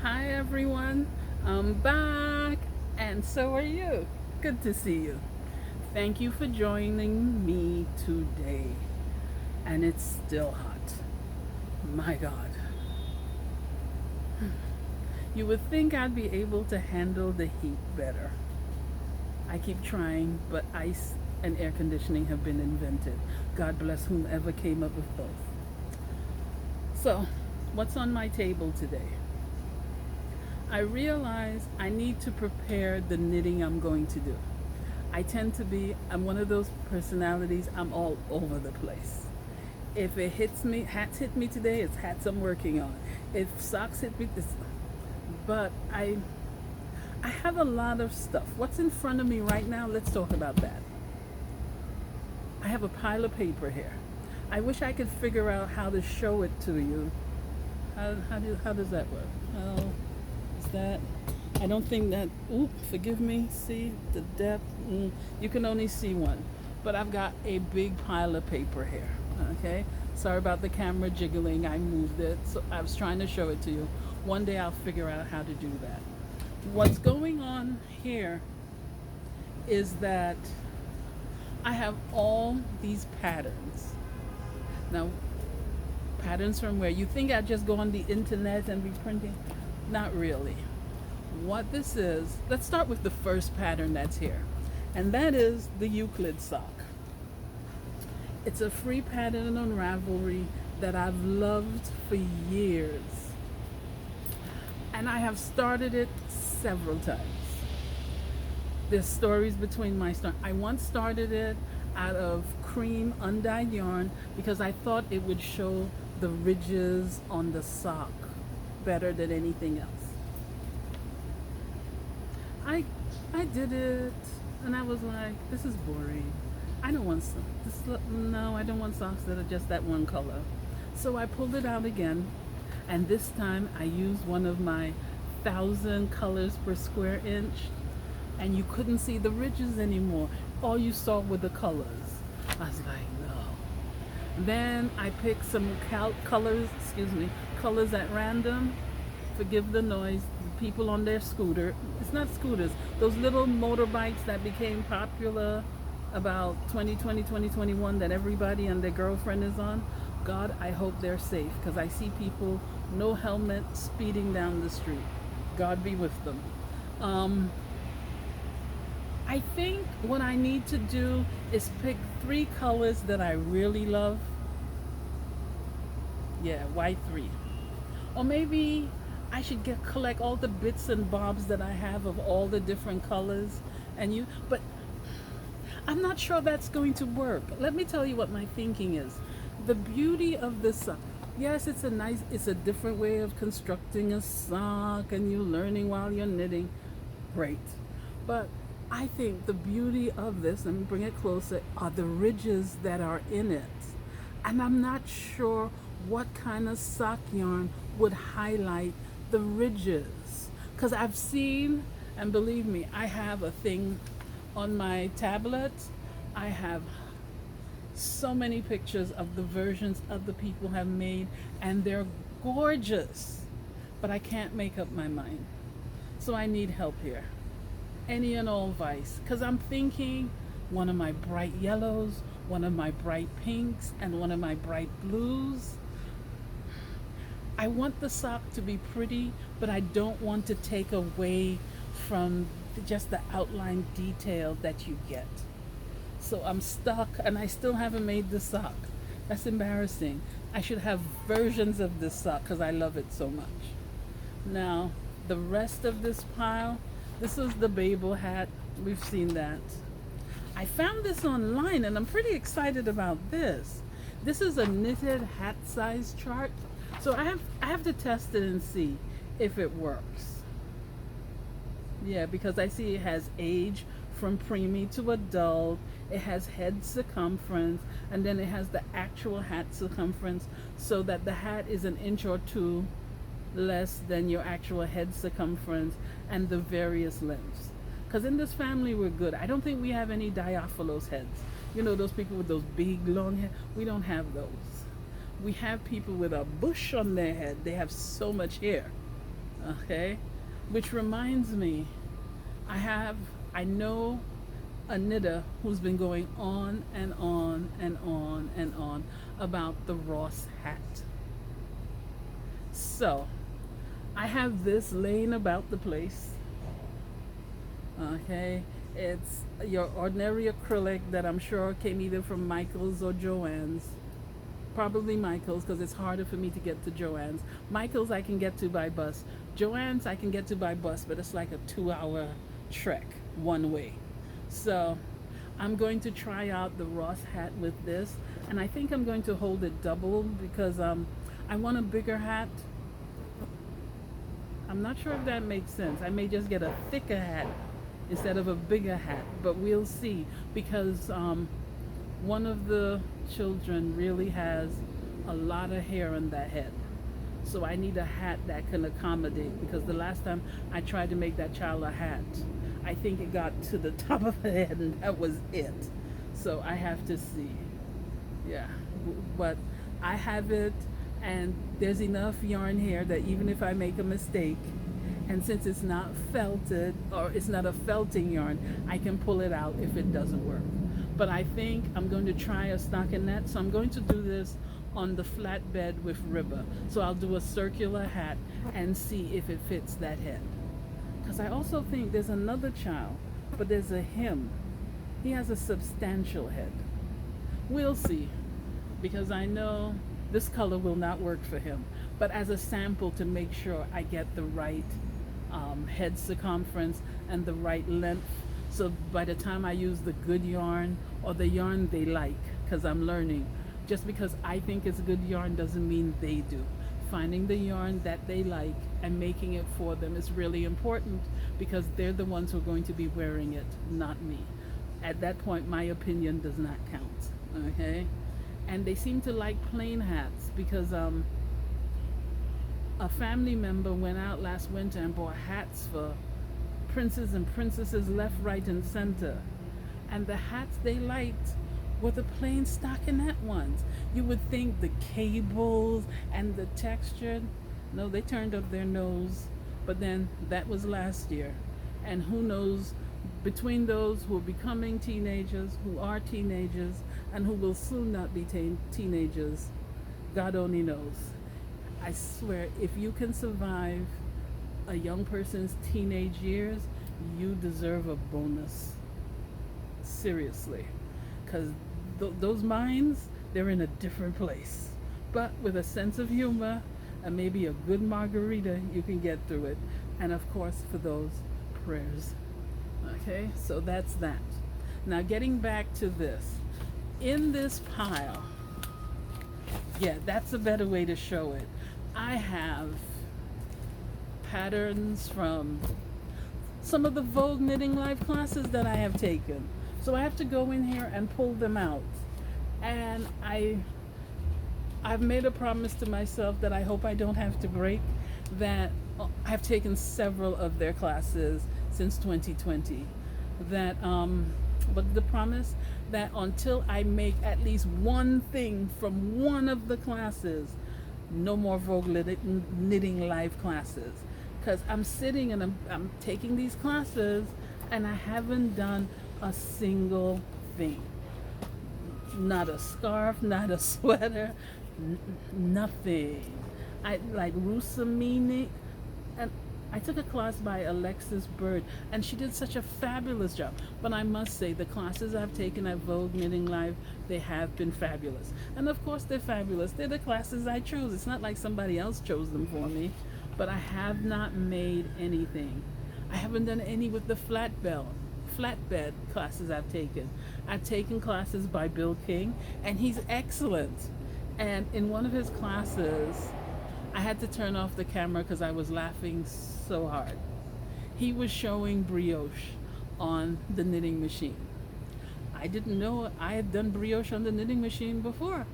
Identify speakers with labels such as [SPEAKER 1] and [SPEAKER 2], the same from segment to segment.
[SPEAKER 1] Hi everyone, I'm back, and so are you. Good to see you. Thank you for joining me today. And it's still hot. My God. You would think I'd be able to handle the heat better. I keep trying, but ice and air conditioning have been invented. God bless whomever came up with both. So, what's on my table today? I realize I need to prepare the knitting I'm going to do. I'm one of those personalities, I'm all over the place. If it hits me, hats hit me today, it's hats I'm working on. If socks hit me, but I have a lot of stuff. What's in front of me right now? Let's talk about that. I have a pile of paper here. I wish I could figure out how to show it to you. How does that work? Oh, is that? I don't think that. Oop, forgive me. See the depth. You can only see one, but I've got a big pile of paper here. Okay. Sorry about the camera jiggling. I moved it, so I was trying to show it to you. One day I'll figure out how to do that. What's going on here is that I have all these patterns. Now, patterns from where? You think I just go on the internet and be printing? Not really. What this is, let's start with the first pattern that's here, and that is the Euclid sock. It's a free pattern on Ravelry that I've loved for years, and I have started it several times. There's stories between my start. I once started it out of cream undyed yarn because I thought it would show the ridges on the sock better than anything else. I I did it, and I was like, this is boring. I don't want no, I don't want socks that are just that one color. So I pulled it out again, and this time I used one of my 1,000 colors per square inch, and you couldn't see the ridges anymore. All you saw were the colors. I was like, no. Then I picked some colors at random. Forgive the noise. People on their scooter. It's not scooters. Those little motorbikes that became popular about 2020, 2021 that everybody and their girlfriend is on. God, I hope they're safe because I see people no helmet speeding down the street. God be with them. I think what I need to do is pick 3 colors that I really love. Yeah, why 3? Or maybe I should collect all the bits and bobs that I have of all the different colors but I'm not sure that's going to work. Let me tell you what my thinking is. The beauty of this sock, yes, it's a different way of constructing a sock and you learning while you're knitting. Great. But I think the beauty of this, let me bring it closer, are the ridges that are in it. And I'm not sure what kind of sock yarn would highlight the ridges. Because I've seen, and believe me, I have a thing on my tablet. I have so many pictures of the versions other people have made, and they're gorgeous. But I can't make up my mind. So I need help here. Any and all advice. Because I'm thinking one of my bright yellows, one of my bright pinks, and one of my bright blues. I want the sock to be pretty, but I don't want to take away from just the outline detail that you get. So I'm stuck, and I still haven't made the sock. That's embarrassing. I should have versions of this sock because I love it so much. Now, the rest of this pile, this is the Babel hat. We've seen that. I found this online, and I'm pretty excited about this. This is a knitted hat size chart. So I have to test it and see if it works. Yeah, because I see it has age from preemie to adult. It has head circumference, and then it has the actual hat circumference, so that the hat is an inch or two less than your actual head circumference, and the various lengths. Because in this family we're good. I don't think we have any Diophilos heads. You know, those people with those big long hair. We don't have those. We have people with a bush on their head. They have so much hair. Okay, which reminds me, I have, I know a knitter who's been going on and on and on and on about the Ross hat. So I have this laying about the place. Okay, it's your ordinary acrylic that I'm sure came either from Michael's or Joann's. Probably Michael's because it's harder for me to get to Joann's. Michael's I can get to by bus. Joann's I can get to by bus, but it's like a 2 hour trek one way. So I'm going to try out the Ross hat with this, and I think I'm going to hold it double because I want a bigger hat. I'm not sure if that makes sense. I may just get a thicker hat instead of a bigger hat, but we'll see because one of the children really has a lot of hair on that head. So I need a hat that can accommodate because the last time I tried to make that child a hat, I think it got to the top of the head and that was it. So I have to see. Yeah. But I have it and there's enough yarn here that even if I make a mistake, and since it's not felted or it's not a felting yarn, I can pull it out if it doesn't work. But I think I'm going to try a stockinette. So I'm going to do this on the flatbed with ribber. So I'll do a circular hat and see if it fits that head. Because I also think there's another child, but there's a him. He has a substantial head. We'll see. Because I know this color will not work for him. But as a sample to make sure I get the right head circumference and the right length. So by the time I use the good yarn or the yarn they like, because I'm learning, just because I think it's good yarn doesn't mean they do. Finding the yarn that they like and making it for them is really important because they're the ones who are going to be wearing it, not me. At that point, my opinion does not count, okay? And they seem to like plain hats because a family member went out last winter and bought hats for princes and princesses left, right, and center. And the hats they liked were the plain stockinette ones. You would think the cables and the texture, no, they turned up their nose. But then that was last year. And who knows, between those who are becoming teenagers, who are teenagers, and who will soon not be teenagers, God only knows. I swear, if you can survive a young person's teenage years, you deserve a bonus. Seriously. Because those minds, they're in a different place. But with a sense of humor and maybe a good margarita, you can get through it. And of course, for those, prayers. Okay, so that's that. Now, getting back to this. In this pile, yeah, that's a better way to show it. I have patterns from some of the Vogue Knitting Live classes that I have taken. So I have to go in here and pull them out. And I've made a promise to myself that I hope I don't have to break, that I've taken several of their classes since 2020. That but the promise that until I make at least one thing from one of the classes, no more Vogue Knitting Live classes. Because I'm sitting and I'm taking these classes and I haven't done a single thing. Not a scarf, not a sweater, nothing. I like Rusamini, and I took a class by Alexis Bird, and she did such a fabulous job. But I must say, the classes I've taken at Vogue Knitting Live, they have been fabulous. And of course, they're fabulous. They're the classes I chose. It's not like somebody else chose them for me. But I have not made anything. I haven't done any with the flatbed classes I've taken. I've taken classes by Bill King, and he's excellent. And in one of his classes, I had to turn off the camera because I was laughing so hard. He was showing brioche on the knitting machine. I didn't know I had done brioche on the knitting machine before.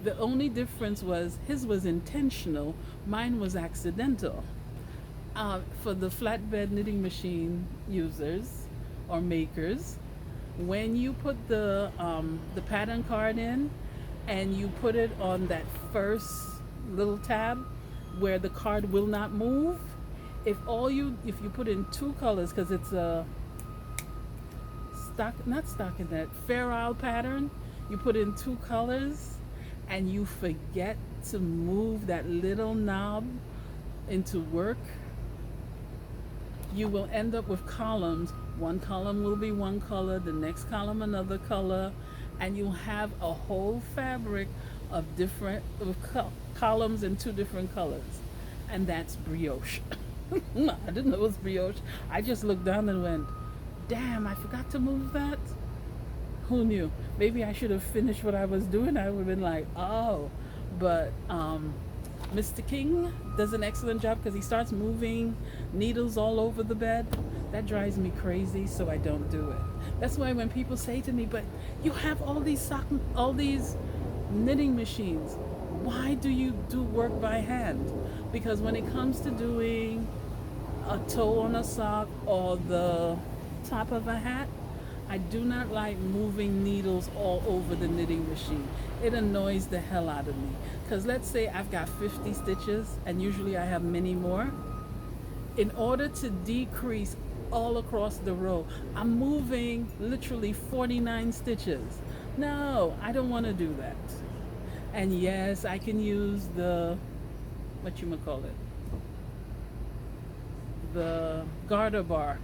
[SPEAKER 1] The only difference was his was intentional, mine was accidental. For the flatbed knitting machine users or makers, when you put the pattern card in and you put it on that first little tab, where the card will not move. If you put in two colors, because it's a stock not stockinette Fair Isle pattern, you put in two colors and you forget to move that little knob into work, you will end up with columns. One column will be one color, the next column another color, and you'll have a whole fabric of different columns in two different colors. And that's brioche. I didn't know it was brioche. I just looked down and went, damn, I forgot to move that. Who knew? Maybe I should have finished what I was doing. I would have been like, oh. But Mr. King does an excellent job because he starts moving needles all over the bed. That drives me crazy, so I don't do it. That's why when people say to me, but you have all these knitting machines, why do you do work by hand? Because when it comes to doing a toe on a sock or the top of a hat, I do not like moving needles all over the knitting machine. It annoys the hell out of me. Because let's say I've got 50 stitches, and usually I have many more. In order to decrease all across the row, I'm moving literally 49 stitches. No, I don't want to do that. And yes, I can use the, the garter bar.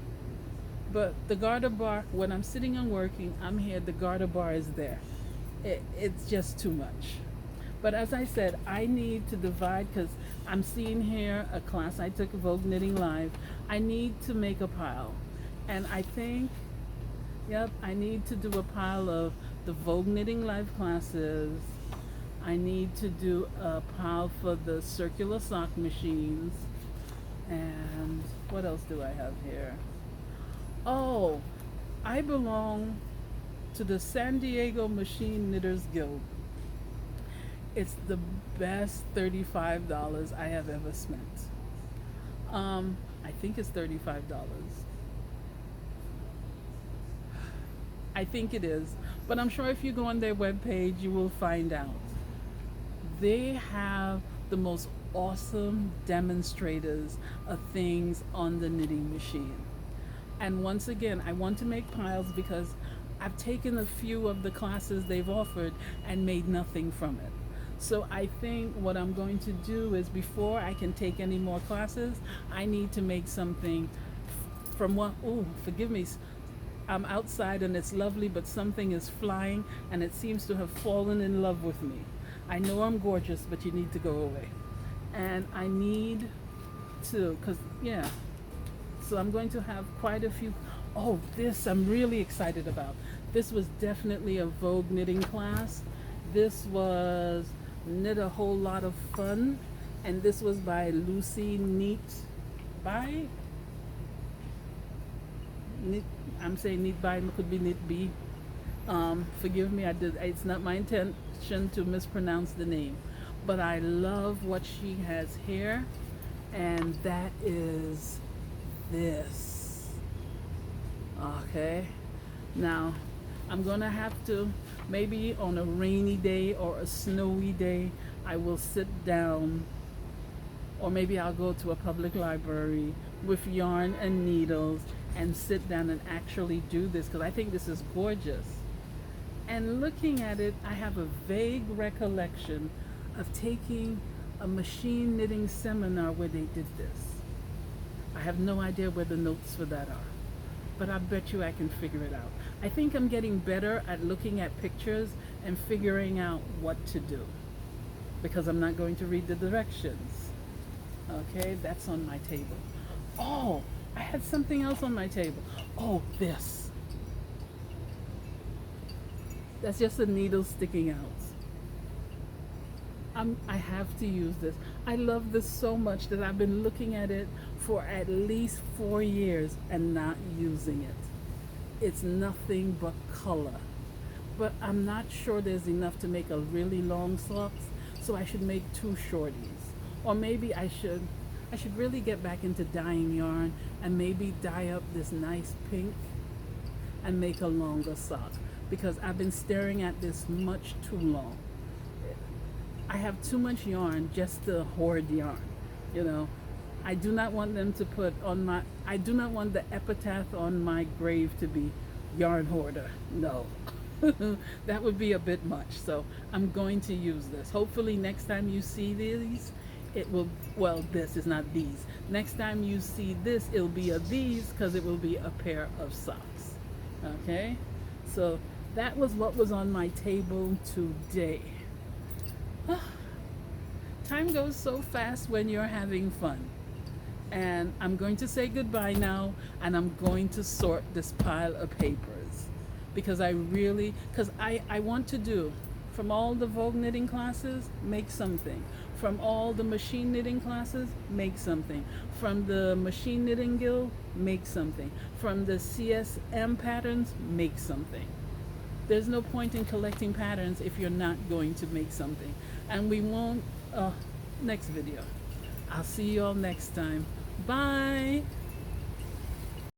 [SPEAKER 1] But the garter bar, when I'm sitting and working, I'm here, the garter bar is there. It's just too much. But as I said, I need to divide because I'm seeing here a class I took, Vogue Knitting Live. I need to make a pile. And I think, yep, I need to do a pile of the Vogue Knitting Live classes. I need to do a pile for the circular sock machines. And what else do I have here? Oh, I belong to the San Diego Machine Knitters Guild. It's the best $35 I have ever spent. I think it's $35. I think it is. But I'm sure if you go on their webpage, you will find out. They have the most awesome demonstrators of things on the knitting machine. And once again, I want to make piles because I've taken a few of the classes they've offered and made nothing from it. So I think what I'm going to do is, before I can take any more classes, I need to make something from what, oh, forgive me, I'm outside and it's lovely, but something is flying and it seems to have fallen in love with me. I know I'm gorgeous, but you need to go away. And I need to, because, yeah. So I'm going to have quite a few. Oh, this I'm really excited about. This was definitely a Vogue knitting class. This was Knit a Whole Lot of Fun. And this was by Lucy Neat by. I'm saying Neat by, it could be Knit B. Forgive me, it's not my intention to mispronounce the name. But I love what she has here. And that is this. Okay. Now, I'm going to have to, maybe on a rainy day or a snowy day, I will sit down, or maybe I'll go to a public library with yarn and needles and sit down and actually do this, because I think this is gorgeous. And looking at it, I have a vague recollection of taking a machine knitting seminar where they did this. I have no idea where the notes for that are, but I bet you I can figure it out. I think I'm getting better at looking at pictures and figuring out what to do, because I'm not going to read the directions. Okay, that's on my table. Oh, I had something else on my table. Oh, this. That's just a needle sticking out. I have to use this. I love this so much that I've been looking at it for at least 4 years and not using it. It's nothing but color. But I'm not sure there's enough to make a really long socks, so I should make 2 shorties. Or maybe I should really get back into dyeing yarn and maybe dye up this nice pink and make a longer sock, because I've been staring at this much too long. I have too much yarn just to hoard yarn. You know, I do not want them to put on my, I do not want the epitaph on my grave to be yarn hoarder. No. That would be a bit much. So I'm going to use this. Hopefully, next time you see these, it will, well, this is not these. Next time you see this, it'll be a these because it will be a pair of socks. Okay? So that was what was on my table today. Time goes so fast when you're having fun. And I'm going to say goodbye now, and I'm going to sort this pile of papers because I want to do from all the Vogue knitting classes, make something. From all the machine knitting classes, make something. From the Machine Knitting Guild, make something. From the CSM patterns, make something. There's no point in collecting patterns if you're not going to make something. And we won't, next video. I'll see you all next time. Bye.